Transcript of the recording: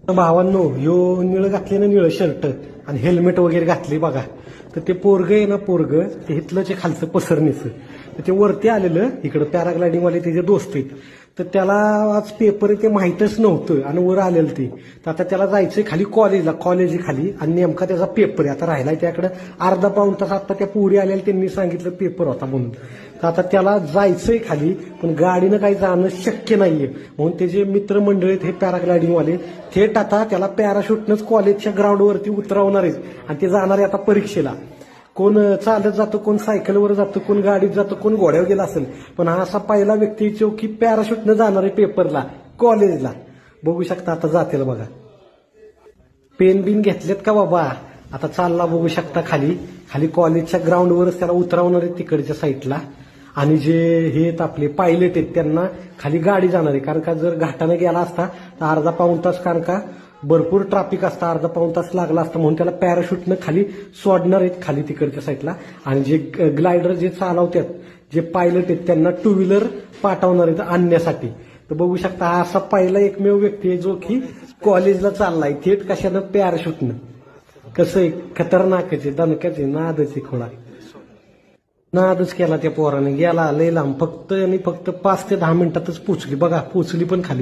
भावांनो, ह्यो निळं घातले ना, निळं शर्ट आणि हेल्मेट वगैरे घातले बघा. तर ते पोरग आहे ना, पोरग ते हिथलं जे खालचं पसरणीचं, तर ते वरती आलेलं इकडं पॅराग्लायडिंगवाले त्याचे दोस्त आहेत. तर त्याला आज पेपर आहे ते माहीतच नव्हतं आणि वर आलेलं ते. तर आता त्याला जायचंय खाली कॉलेजला, कॉलेज खाली, आणि नेमका त्याचा पेपर आहे. आता राहिलाय त्याकडे अर्धा पाऊण तास. आता त्या पोरी आलेल्या त्यांनी सांगितलं पेपर होता म्हणून. तर आता त्याला जायचंय खाली, पण गाडीनं काही जाणं शक्य नाहीये. म्हणून त्याचे मित्रमंडळी आहेत हे पॅराग्लायडिंगवाले, थेट आता त्याला पॅराशूटनंच कॉलेजच्या ग्राउंडवरती उतरवणार आहेत आणि ते जाणार आहे आता परीक्षेला. कोण चालत जातं, कोण सायकलवर जातं, कोण गाडीत जातं, कोण घोड्यावर गेला असेल. पण हा असा पहिला व्यक्ती जो की पॅराशूटनं जाणार आहे पेपरला, कॉलेजला. बघू शकता आता जातील बघा. पेन बिन घेतलेत का बाबा? आता चालला बघू शकता खाली. खाली कॉलेजच्या ग्राउंडवरच त्याला उतरवणार आहे तिकडच्या साईडला. आणि जे हे आपले पायलट आहेत त्यांना खाली गाडी जाणार आहे. कारण का जर घाटाने गेला असता तर अर्धा पाऊण तास, कारण का भरपूर ट्रॅफिक असतं, अर्धा पाऊण तास लागला असता. म्हणून त्याला पॅराशूटनं खाली सोडणार आहेत खाली तिकडच्या साईडला. आणि जे ग्लायडर जे चालवतात, जे पायलट आहेत, त्यांना टू व्हीलर पाठवणार आहेत आणण्यासाठी. तर बघू शकता हा असा पहिला एकमेव व्यक्ती आहे जो की कॉलेजला चाललाय थेट कशानं, पॅराशूटनं. कसं आहे, खतरनाकचे दणक्याचे नादचे खोळा. नादच केला त्या पोराने, गेला लय लांब. फक्त 5 ते 10 मिनिटातच पोचली बघा, पोचली पण खाली.